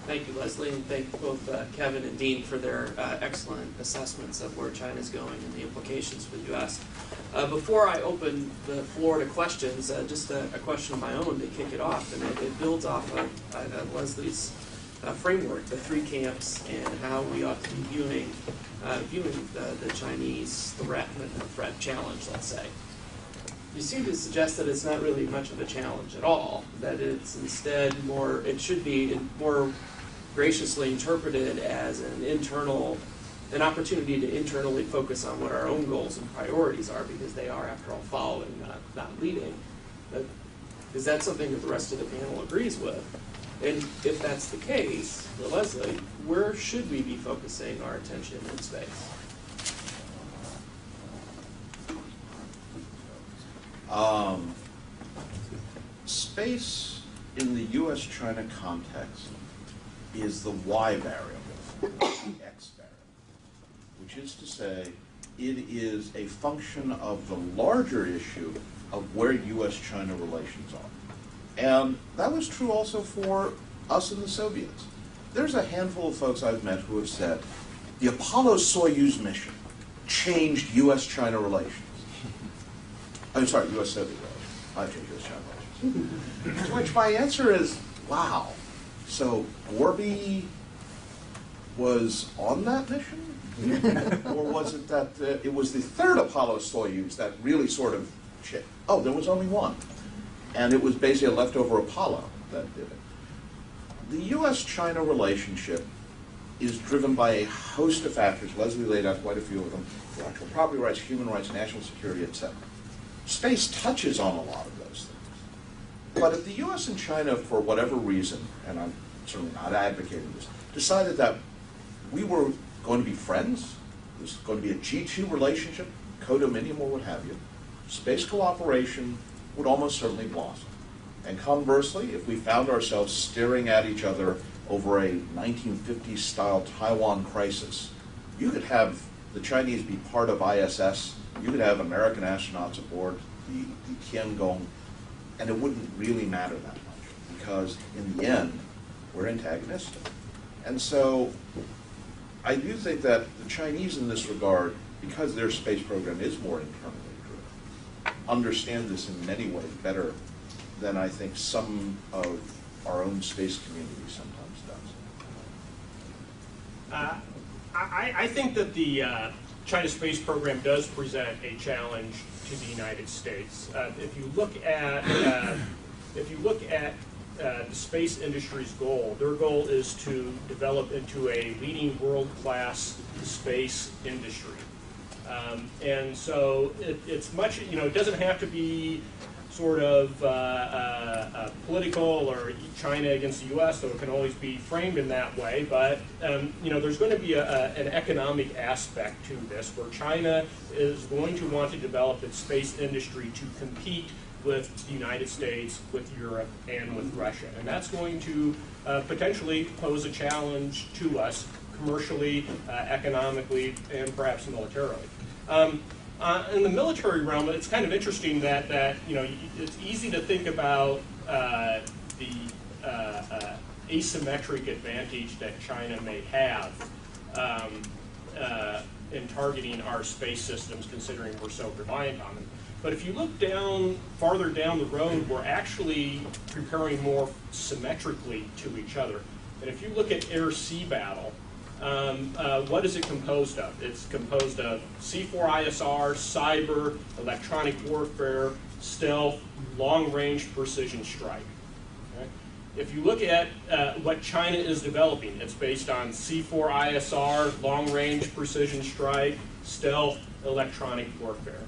Thank you, Leslie, and thank both Kevin and Dean for their excellent assessments of where China is going and the implications for the U.S. Before I open the floor to questions, just a question of my own to kick it off, and it builds off of Leslie's framework, the three camps, and how we ought to be viewing the Chinese threat, the threat challenge, let's say. You seem to suggest that it's not really much of a challenge at all, that it's instead it should be more graciously interpreted as an opportunity to internally focus on what our own goals and priorities are, because they are, after all, following, not leading. But is that something that the rest of the panel agrees with? And if that's the case, for Leslie, where should we be focusing our attention in space? Space in the U.S.-China context is the Y variable, not the X variable, which is to say it is a function of the larger issue of where U.S.-China relations are. And that was true also for us and the Soviets. There's a handful of folks I've met who have said the Apollo-Soyuz mission changed U.S.-China relations. I'm sorry, U.S.-Soviet relations. I changed U.S.-China relations. To which my answer is, wow. So Gorby was on that mission? Or was it that it was the third Apollo-Soyuz that really sort of shit? Oh, there was only one. And it was basically a leftover Apollo that did it. The U.S.-China relationship is driven by a host of factors. Leslie laid out quite a few of them: intellectual property rights, human rights, national security, etc. Space touches on a lot of those things. But if the U.S. and China, for whatever reason, and I'm certainly not advocating this, decided that we were going to be friends, it was going to be a G2 relationship, co-dominium or what have you, space cooperation would almost certainly blossom. And conversely, if we found ourselves staring at each other over a 1950s-style Taiwan crisis, you could have the Chinese be part of ISS, you could have American astronauts aboard the Tiangong, and it wouldn't really matter that much, because in the end, we're antagonistic. And so I do think that the Chinese in this regard, because their space program is more internally driven, understand this in many ways better than I think some of our own space community sometimes does. I think that the China space program does present a challenge to the United States. If you look at the space industry's goal, their goal is to develop into a leading world-class space industry. And so it's much, it doesn't have to be sort of political or China against the U.S., so it can always be framed in that way. But there's going to be an economic aspect to this, where China is going to want to develop its space industry to compete with the United States, with Europe, and with Russia, and that's going to potentially pose a challenge to us commercially, economically, and perhaps militarily. In the military realm, it's kind of interesting that it's easy to think about the asymmetric advantage that China may have in targeting our space systems, considering we're so reliant on them. But if you look farther down the road, we're actually preparing more symmetrically to each other. And if you look at air-sea battle, what is it composed of? It's composed of C4ISR, cyber, electronic warfare, stealth, long-range precision strike. Okay? If you look at what China is developing, it's based on C4ISR, long-range precision strike, stealth, electronic warfare.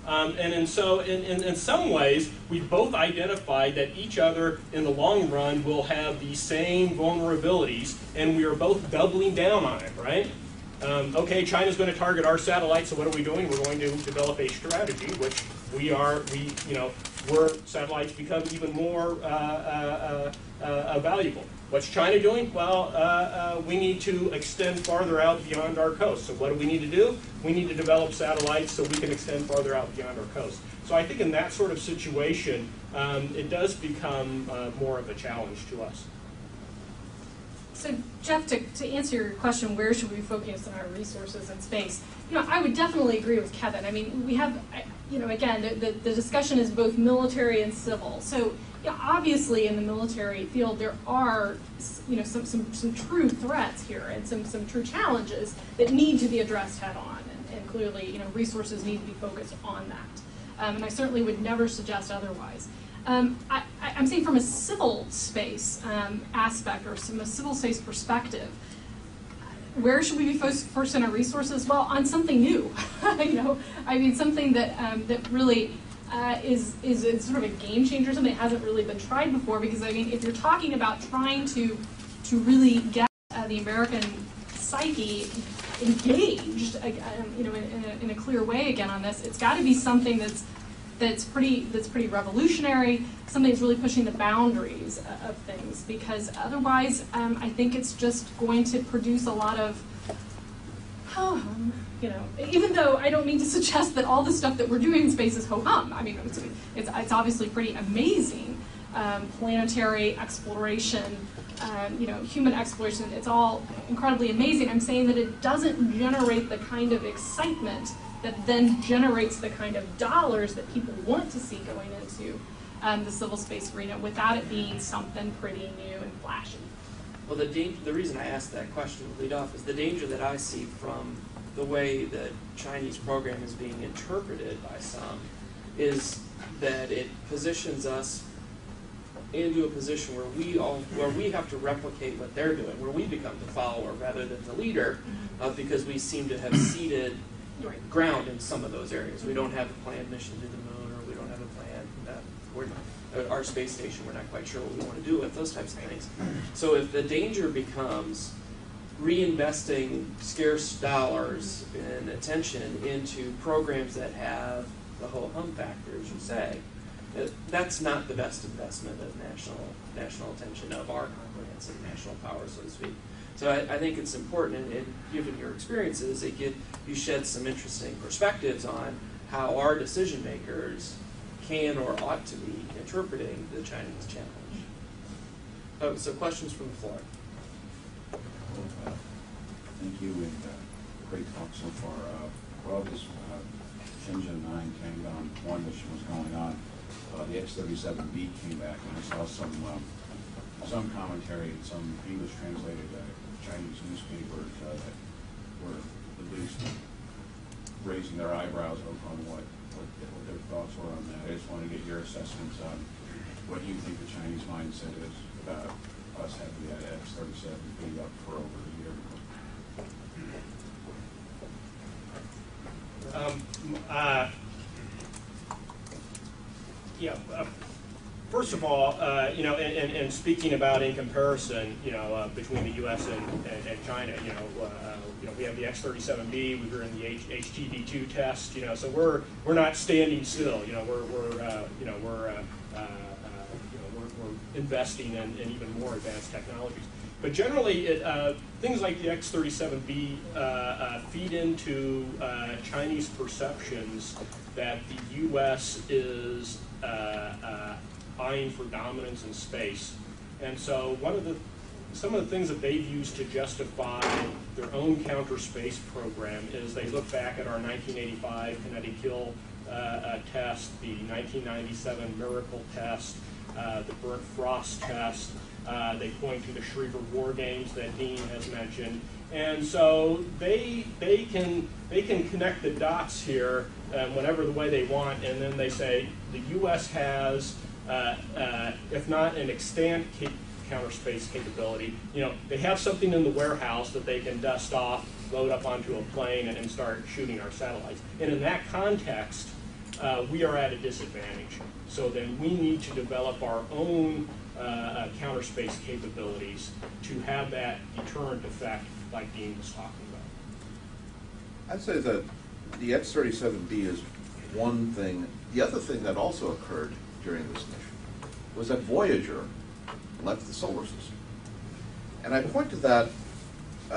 And in some ways, we've both identified that each other in the long run will have the same vulnerabilities, and we are both doubling down on it, right? Okay, China's going to target our satellites, so what are we doing? We're going to develop a strategy, which where satellites become even more valuable. What's China doing? Well, we need to extend farther out beyond our coast. So what do we need to do? We need to develop satellites so we can extend farther out beyond our coast. So I think in that sort of situation, it does become more of a challenge to us. So Jeff, to answer your question, where should we focus on our resources in space? I would definitely agree with Kevin. I mean, we have, again, the discussion is both military and civil. So obviously in the military field there are some true threats here and some true challenges that need to be addressed head on, and clearly resources need to be focused on that. And I certainly would never suggest otherwise. I'm saying from a civil space aspect, or from a civil space perspective, where should we be focusing our resources? Well, on something new. Something that really is sort of a game changer, something that hasn't really been tried before. Because if you're talking about trying to really get the American psyche engaged, in a clear way again on this, it's got to be something that's pretty revolutionary, something that's really pushing the boundaries of things, because otherwise I think it's just going to produce a lot of, even though I don't mean to suggest that all the stuff that we're doing in space is ho-hum. I mean, it's obviously pretty amazing. Planetary exploration, human exploration, it's all incredibly amazing. I'm saying that it doesn't generate the kind of excitement that then generates the kind of dollars that people want to see going into the civil space arena without it being something pretty new and flashy. Well, the reason I asked that question to lead off is the danger that I see from the way the Chinese program is being interpreted by some is that it positions us into a position where we have to replicate what they're doing, where we become the follower rather than the leader, because we seem to have ceded ground in some of those areas. We don't have a planned mission to the moon, or we don't have a plan. Our space station, we're not quite sure what we want to do with those types of things. So if the danger becomes reinvesting scarce dollars and attention into programs that have the ho-hum factor, as you say, that's not the best investment of national attention, of our comprehensive national power, so to speak. So I think it's important, and given your experiences, you shed some interesting perspectives on how our decision makers can or ought to be interpreting the Chinese challenge. So questions from the floor. Thank you, and great talk so far. While this Shenzhen 9 Tiangong 1 mission was going on, the X-37B came back, and I saw some commentary in some English translated Chinese newspapers that were at least raising their eyebrows on what their thoughts were on that. I just want to get your assessments on what you think the Chinese mindset is about us having that X-37B up for over a year. First of all, and speaking about in comparison, between the U.S. and China, we have the X-37B. We were in the HTV-2 test, so we're not standing still. We're investing in even more advanced technologies. But generally, things like the X-37B feed into Chinese perceptions that the U.S. is vying for dominance in space. And so some of the things that they've used to justify their own counter space program is they look back at our 1985 Kinetic Kill test, the 1997 Miracle test, the Burnt Frost test. They point to the Schriever War Games that Dean has mentioned. And so they can connect the dots here whatever the way they want, and then they say the U.S. has, if not an extant counter space capability, they have something in the warehouse that they can dust off, load up onto a plane, and start shooting our satellites. And in that context, we are at a disadvantage. So then we need to develop our own counter space capabilities to have that deterrent effect like Dean was talking about. I'd say that the X-37B is one thing. The other thing that also occurred during this mission was that Voyager left the solar system. And I point to that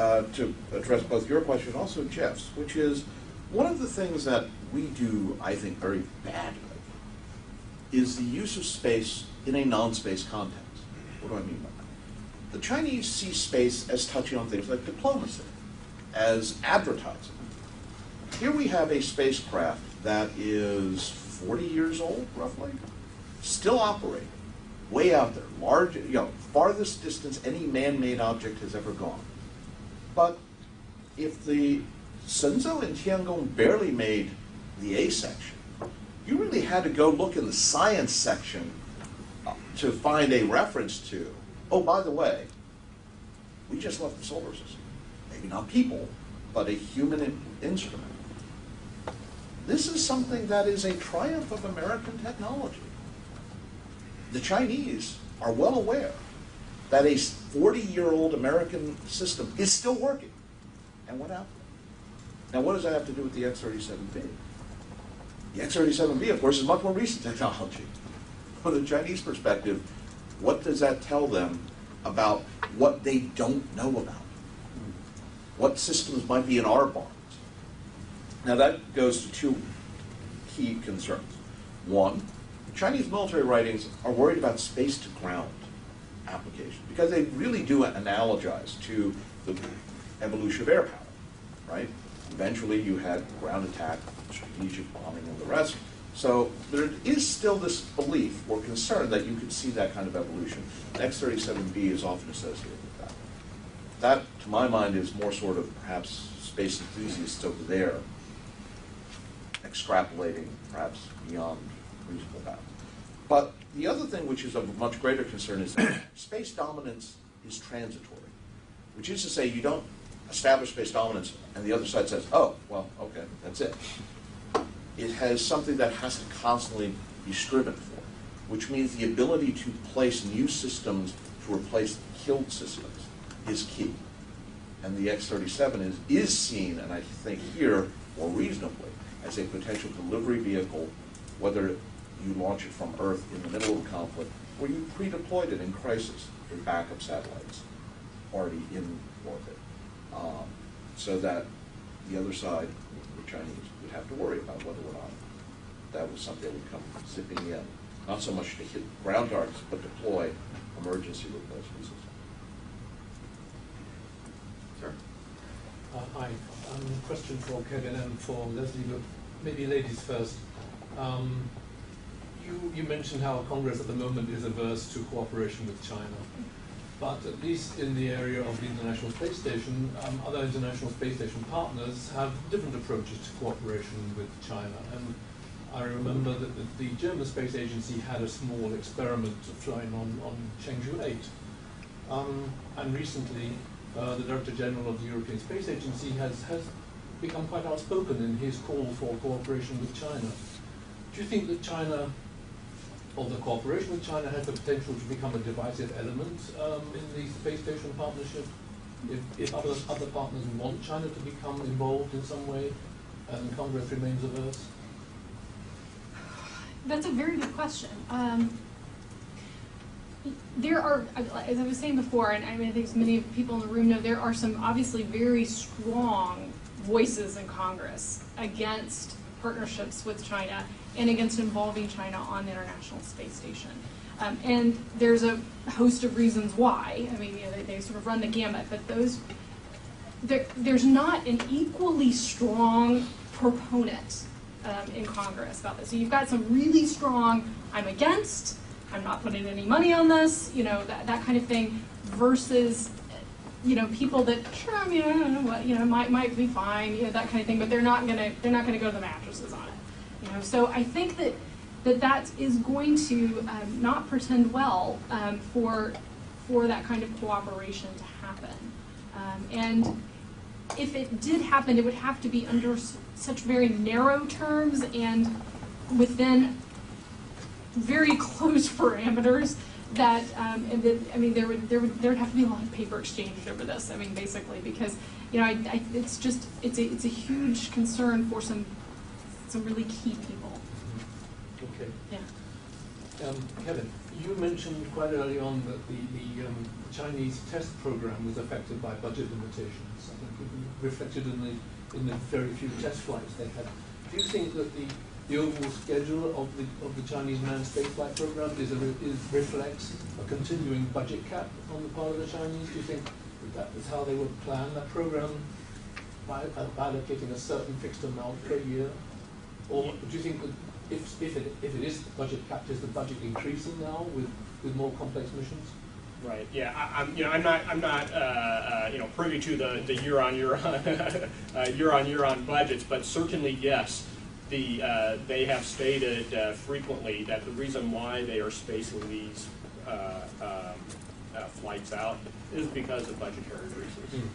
to address both your question and also Jeff's, which is one of the things that we do, I think, very badly is the use of space in a non-space context. What do I mean by that? The Chinese see space as touching on things like diplomacy, as advertising. Here we have a spacecraft that is 40 years old, roughly, still operating, way out there, large, farthest distance any man-made object has ever gone. But if the Shenzhou and Tiangong barely made the A section, you really had to go look in the science section to find a reference to, oh, by the way, we just left the solar system. Maybe not people, but a human instrument. This is something that is a triumph of American technology. The Chinese are well aware that a 40-year-old American system is still working. And what happened? Now, what does that have to do with the X-37B? The X-37B, of course, is much more recent technology. From the Chinese perspective, what does that tell them about what they don't know about? What systems might be in our barns? Now, that goes to two key concerns. One, Chinese military writings are worried about space-to-ground application because they really do analogize to the evolution of air power, right? Eventually, you had ground attack, strategic bombing, and the rest. So there is still this belief or concern that you could see that kind of evolution. X-37B is often associated with that. That, to my mind, is more sort of perhaps space enthusiasts over there extrapolating perhaps beyond reasonable bounds. But the other thing which is of much greater concern is that space dominance is transitory, which is to say you don't establish space dominance and the other side says, oh, well, okay, that's it. It has something that has to constantly be striven for, which means the ability to place new systems to replace killed systems is key. And the X-37 is seen, and I think here, more reasonably, as a potential delivery vehicle, whether you launch it from Earth in the middle of a conflict, or you pre-deployed it in crisis with backup satellites already in orbit, so that the other side, the Chinese, would have to worry about whether or not that was something that would come zipping in. Not so much to hit ground targets, but deploy emergency replacement systems. Sure. Hi. Question for Kevin and for Leslie, but maybe ladies first. You mentioned how Congress at the moment is averse to cooperation with China, but at least in the area of the International Space Station, other International Space Station partners have different approaches to cooperation with China. And I remember that the German Space Agency had a small experiment flying on Changzhou 8. And recently, the Director General of the European Space Agency has become quite outspoken in his call for cooperation with China. Do you think that China, or the cooperation with China, has the potential to become a divisive element in the space station partnership? If other partners want China to become involved in some way, and Congress remains averse? That's a very good question. There are, as I was saying before, and I mean, I think as many people in the room know, there are some obviously very strong voices in Congress against partnerships with China and against involving China on the International Space Station. And there's a host of reasons why. I mean, they sort of run the gamut, but there's not an equally strong proponent in Congress about this. So you've got some really strong, I'm against, I'm not putting any money on this, that kind of thing, versus, people that, sure, I mean, I don't know what, might be fine, that kind of thing, but they're not gonna go to the mattresses on it, So I think that is going to not portend well for that kind of cooperation to happen. And if it did happen, it would have to be under such very narrow terms and within very close parameters that, there would have to be a lot of paper exchanged over this. I mean, basically, because it's a huge concern for some really key people. Okay. Yeah. Kevin, you mentioned quite early on that the Chinese test program was affected by budget limitations. I think it reflected in the very few test flights they had. Do you think that the the overall schedule of the Chinese manned spaceflight program reflects a continuing budget cap on the part of the Chinese? Do you think that is how they would plan that program, by allocating a certain fixed amount per year? Or do you think that if it is budget capped, is the budget increasing now with more complex missions? Right. Yeah. I'm not privy to the year on year on budgets, but certainly yes. They have stated frequently that the reason why they are spacing these flights out is because of budgetary reasons.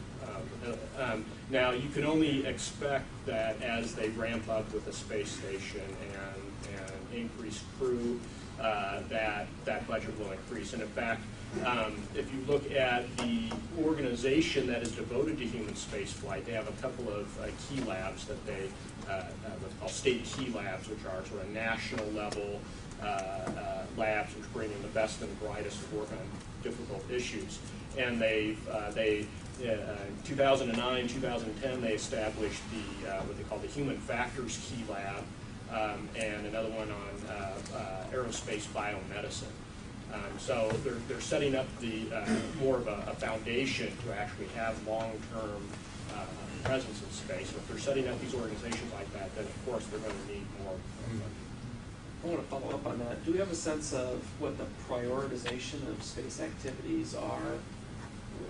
Now, you can only expect that as they ramp up with the space station and increase crew, that budget will increase. And in fact, if you look at the organization that is devoted to human spaceflight, they have a couple of key labs that they what's called state key labs, which are sort of national level labs which bring in the best and brightest to work on difficult issues. And in 2009, 2010, they established the what they call the Human Factors Key Lab, and another one on aerospace biomedicine. So they're setting up the more of a foundation to actually have long-term presence in space. So if they're setting up these organizations like that, then of course they're going to need more. I want to follow up on that. Do we have a sense of what the prioritization of space activities are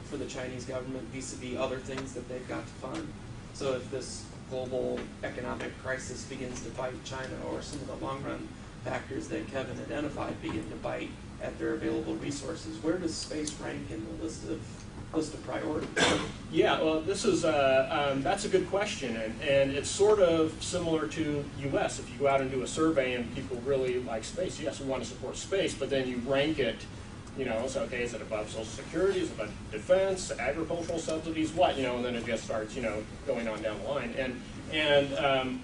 for the Chinese government vis-a-vis other things that they've got to fund? So if this global economic crisis begins to bite China, or some of the long-run factors that Kevin identified begin to bite at their available resources, where does space rank in the list of priorities? Yeah, well, this is that's a good question, and it's sort of similar to U.S. If you go out and do a survey and people really like space, yes, we want to support space, but then you rank it. So okay, is it above Social Security? Is it above defense, agricultural subsidies, what? And then it just starts, going on down the line. And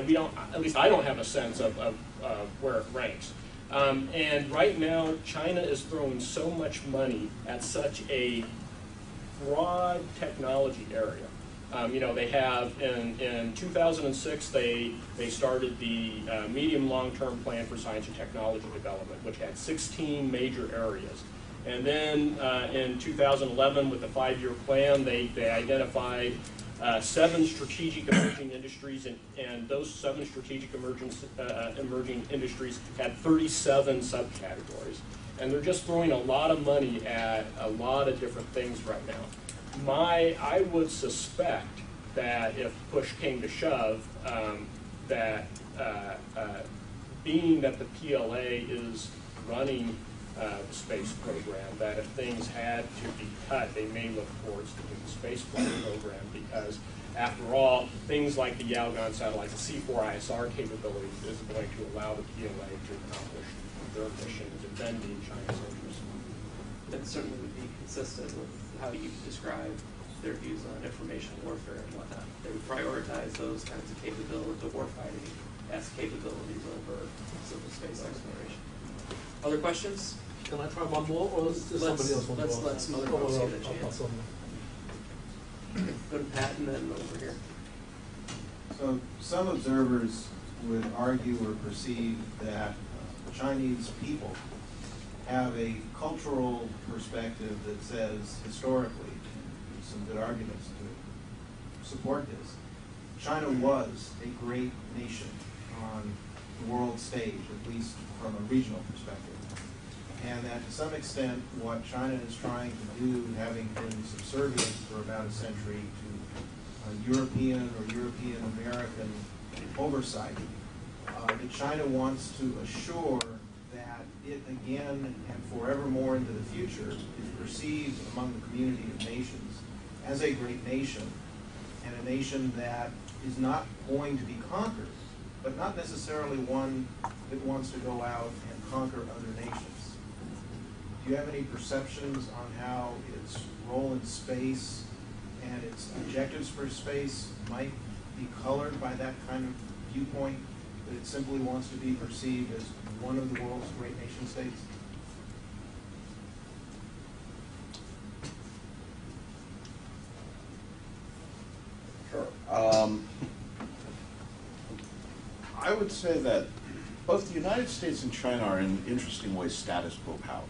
we don't, at least I don't have a sense of where it ranks. And right now, China is throwing so much money at such a broad technology area. They have in 2006 they started the medium long-term plan for science and technology development, which had 16 major areas. And then in 2011, with the 5-year plan, they identified 7 strategic emerging industries, and those 7 strategic emerging industries had 37 subcategories. And they're just throwing a lot of money at a lot of different things right now. I would suspect that if push came to shove, being that the PLA is running the space program, that if things had to be cut, they may look towards the space flight program, because after all, things like the Yaogan satellite, the C4ISR capability, is going to allow the PLA to accomplish their mission to defending China's interests. That certainly would be consistent with how you describe their views on information warfare and whatnot. They would prioritize those kinds of capabilities, the warfighting-esque capabilities over civil space exploration. Other questions? Can I try one more, or does somebody else want to ask? Let some other folks get a chance. Go to Pat and then over here. So some observers would argue or perceive that Chinese people have a cultural perspective that says, historically, and some good arguments to support this, China was a great nation on the world stage, at least from a regional perspective. And that to some extent, what China is trying to do, having been subservient for about a century to European or European-American oversight, that China wants to assure that it again and forevermore into the future is perceived among the community of nations as a great nation, and a nation that is not going to be conquered, but not necessarily one that wants to go out and conquer other nations. Do you have any perceptions on how its role in space and its objectives for space might be colored by that kind of viewpoint, that it simply wants to be perceived as one of the world's great nation states? Sure. I would say that both the United States and China are in interesting ways status quo powers.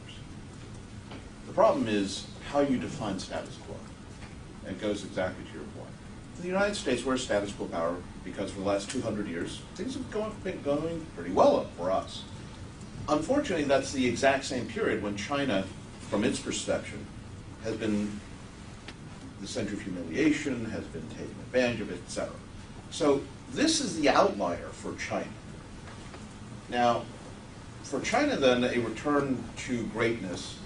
The problem is how you define status quo. And it goes exactly to your point. In the United States, we're a status quo power because for the last 200 years, things have been going pretty well for us. Unfortunately, that's the exact same period when China, from its perception, has been the center of humiliation, has been taken advantage of, etc. So this is the outlier for China. Now, for China then, a return to greatness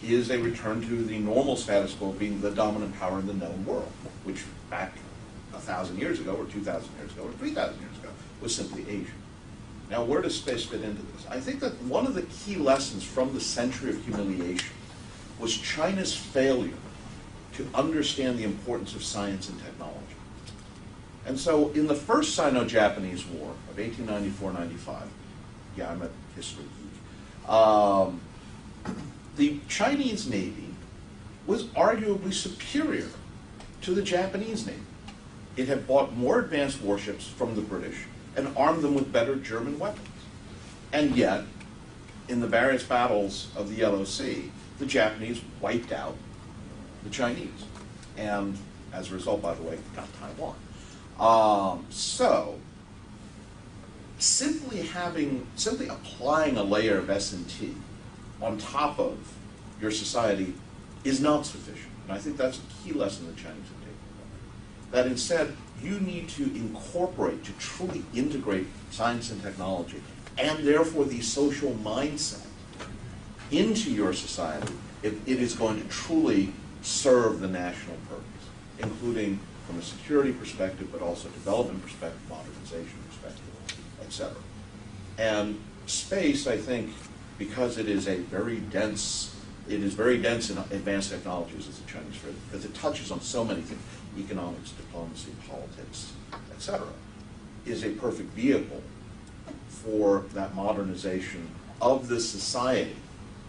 is a return to the normal status quo being the dominant power in the known world, which back 1,000 years ago, or 2,000 years ago, or 3,000 years ago, was simply Asia. Now, where does space fit into this? I think that one of the key lessons from the century of humiliation was China's failure to understand the importance of science and technology. And so in the first Sino-Japanese War of 1894-95, yeah, I'm a history geek, the Chinese Navy was arguably superior to the Japanese Navy. It had bought more advanced warships from the British and armed them with better German weapons. And yet, in the various battles of the Yellow Sea, the Japanese wiped out the Chinese. And as a result, by the way, got Taiwan. So, simply applying a layer of S&T on top of your society is not sufficient. And I think that's a key lesson the Chinese have taken. That instead, you need to incorporate, to truly integrate science and technology, and therefore the social mindset into your society if it is going to truly serve the national purpose, including from a security perspective, but also development perspective, modernization perspective, etc. And space, I think, because it is very dense in advanced technologies, as the Chinese phrase, because it touches on so many things, economics, diplomacy, politics, etc., is a perfect vehicle for that modernization of the society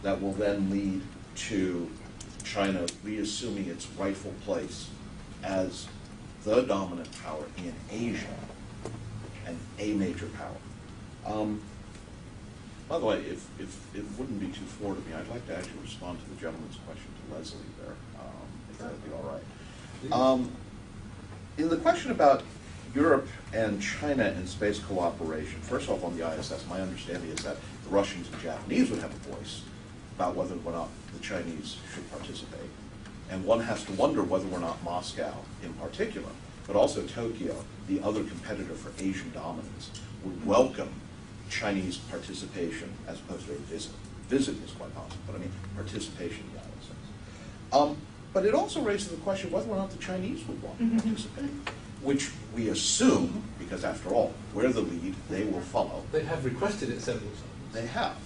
that will then lead to China reassuming its rightful place as the dominant power in Asia and a major power. By the way, if it wouldn't be too forward of me, I'd like to actually respond to the gentleman's question to Leslie there, if that would be all right. In the question about Europe and China and space cooperation, first off on the ISS, my understanding is that the Russians and Japanese would have a voice about whether or not the Chinese should participate. And one has to wonder whether or not Moscow in particular, but also Tokyo, the other competitor for Asian dominance, would welcome Chinese participation as opposed to a visit. Visit is quite possible, but I mean participation in the ISS. But it also raises the question whether or not the Chinese would want to participate, which we assume, because after all, we're the lead, they will follow. They have requested it several times. They have.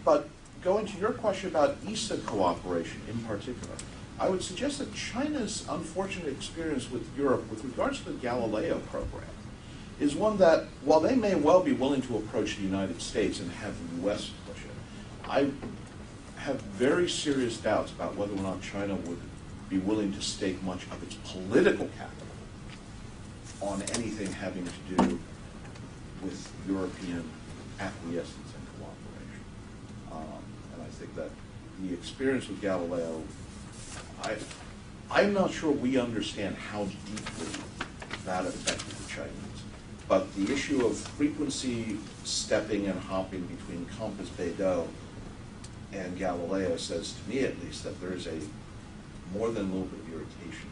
But going to your question about ESA cooperation in particular, I would suggest that China's unfortunate experience with Europe with regards to the Galileo program is one that, while they may well be willing to approach the United States and have the U.S. push it, I have very serious doubts about whether or not China would be willing to stake much of its political capital on anything having to do with European acquiescence and cooperation. And I think that the experience with Galileo, I'm not sure we understand how deeply that affected the Chinese. But the issue of frequency stepping and hopping between Compass Beidou and Galileo says to me at least that there is more than a little bit of irritation.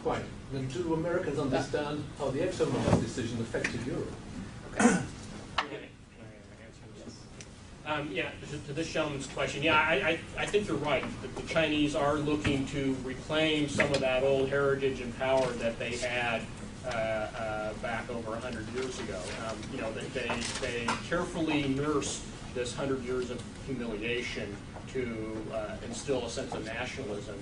Quite. And do Americans understand how the ExoMars decision affected Europe? To this gentleman's question, I think you're right that the Chinese are looking to reclaim some of that old heritage and power that they had back over 100 years ago. They carefully nursed this 100 years of humiliation to instill a sense of nationalism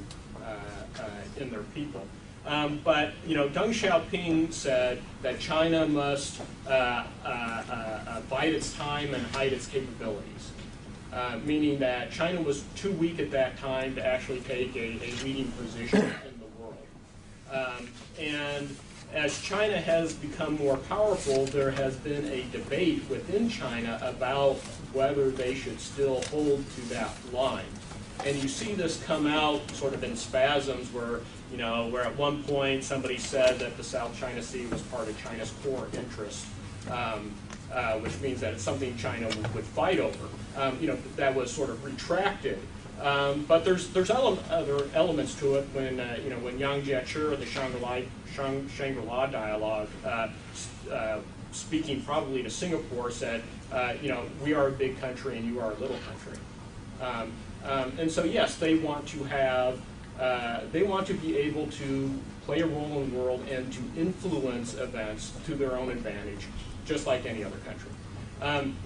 in their people. But Deng Xiaoping said that China must bide its time and hide its capabilities, meaning that China was too weak at that time to actually take a leading position in the world. And as China has become more powerful, there has been a debate within China about whether they should still hold to that line. And you see this come out sort of in spasms where, where at one point somebody said that the South China Sea was part of China's core interest, which means that it's something China would fight over. That was sort of retracted. But there's other elements to it when Yang Jiechi of the Shangri-La dialogue, speaking probably to Singapore, said, we are a big country and you are a little country. And so yes, they want to be able to play a role in the world and to influence events to their own advantage, just like any other country.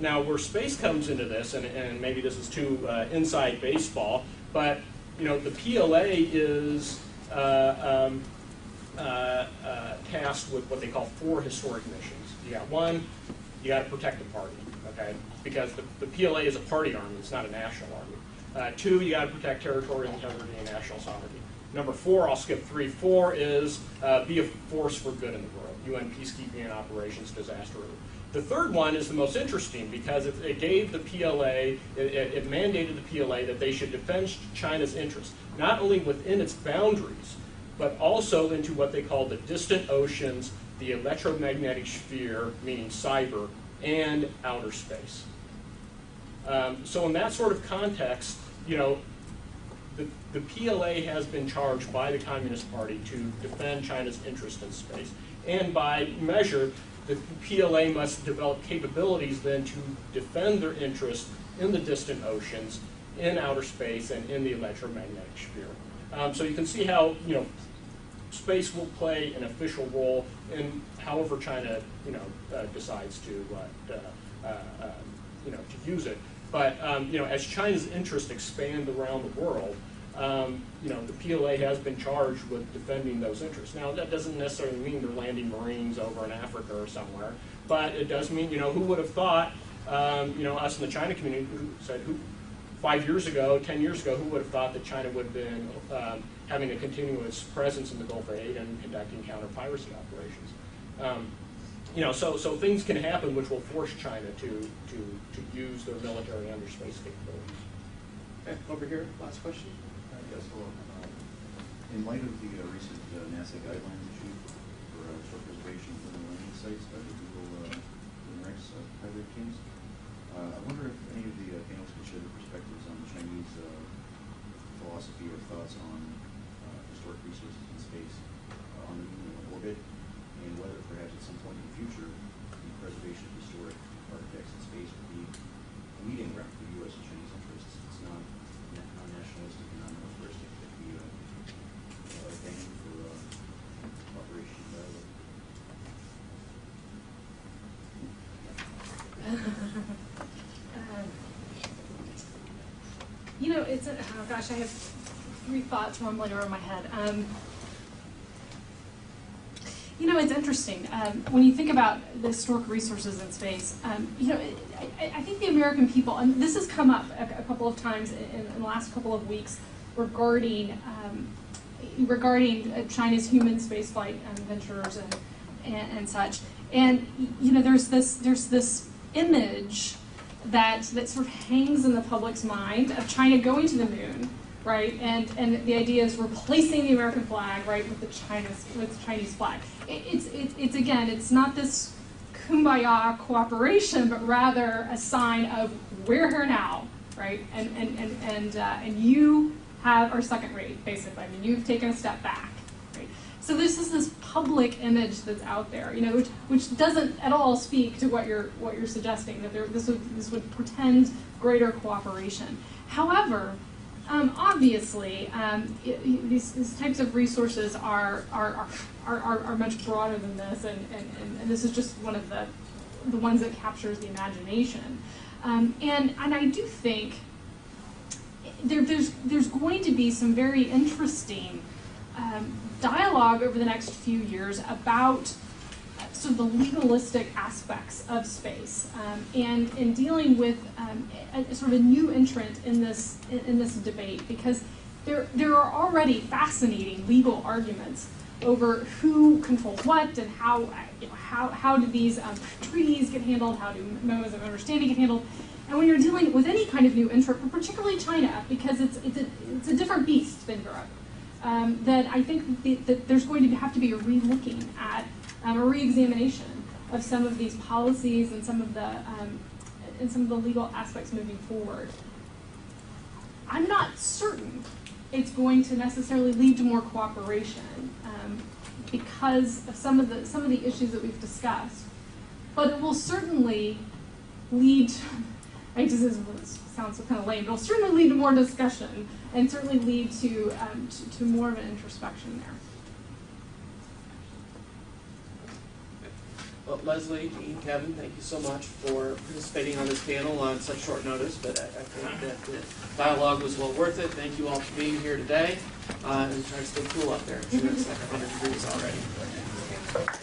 Now, where space comes into this, and maybe this is too inside baseball, but the PLA is tasked with what they call 4 historic missions. You got one, you got to protect the party, okay? Because the PLA is a party army; it's not a national army. 2, you got to protect territorial integrity and national sovereignty. Number 4, I'll skip 3. 4 is be a force for good in the world. UN peacekeeping and operations, disaster relief. The third one is the most interesting because it gave the PLA, it mandated the PLA that they should defend China's interests, not only within its boundaries, but also into what they call the distant oceans, the electromagnetic sphere, meaning cyber, and outer space. So in that sort of context, the PLA has been charged by the Communist Party to defend China's interest in space. And by measure, the PLA must develop capabilities then to defend their interests in the distant oceans, in outer space, and in the electromagnetic sphere. So you can see how space will play an official role in however China decides to use it. But as China's interests expand around the world, the PLA has been charged with defending those interests. Now, that doesn't necessarily mean they're landing Marines over in Africa or somewhere, but it does mean, who would have thought, us in the China community, 5 years ago, 10 years ago, who would have thought that China would have been having a continuous presence in the Gulf of Aden and conducting counter-piracy operations. So things can happen which will force China to use their military and their space capabilities. Okay, over here, last question. Yes, hello. In light of the recent NASA guidelines issued for shore preservation for the landing sites by the Google Lunar X pilot teams, I wonder if any of the panels could share their perspectives on the Chinese philosophy or thoughts on historic resources in space on the moon and orbit, and whether perhaps at some point in the future the preservation of historic artifacts in space would be a meeting ground for U.S. and Chinese interests. It's non-nationalistic and non-militaristic that we banned for Operation Dialogue. Oh gosh, I have 3 thoughts rumbling around my head. It's interesting. When you think about the historic resources in space, I think the American people, and this has come up a couple of times in the last couple of weeks regarding China's human spaceflight ventures and such. And there's this image that sort of hangs in the public's mind of China going to the moon, right? And the idea is replacing the American flag, right, with the Chinese flag. It's again, it's not this kumbaya cooperation, but rather a sign of we're here now, right? And you are second rate, basically. I mean, you've taken a step back, right? So this is this public image that's out there, which doesn't at all speak to what you're suggesting, that this would portend greater cooperation. However, obviously, these types of resources are much broader than this, and this is just one of the ones that captures the imagination. And I do think there's going to be some very interesting dialogue over the next few years about sort of the legalistic aspects of space, and in dealing with sort of a new entrant in this debate, because there are already fascinating legal arguments over who controls what and how, how do these treaties get handled, how do memos of understanding get handled. And when you're dealing with any kind of new entrant, but particularly China, because it's a different beast than Europe, that I think that there's going to have to be a re-looking at, a re-examination of some of these policies and some of the legal aspects moving forward. I'm not certain it's going to necessarily lead to more cooperation because of some of the issues that we've discussed, but it will certainly lead to, I guess this sounds kind of lame, but it'll certainly lead to more discussion and certainly lead to more of an introspection there. Well, Leslie, Dean, Kevin, thank you so much for participating on this panel on such short notice, but I think that the dialogue was well worth it. Thank you all for being here today, and try to stay cool up there. I'm sure it's like 100 degrees already.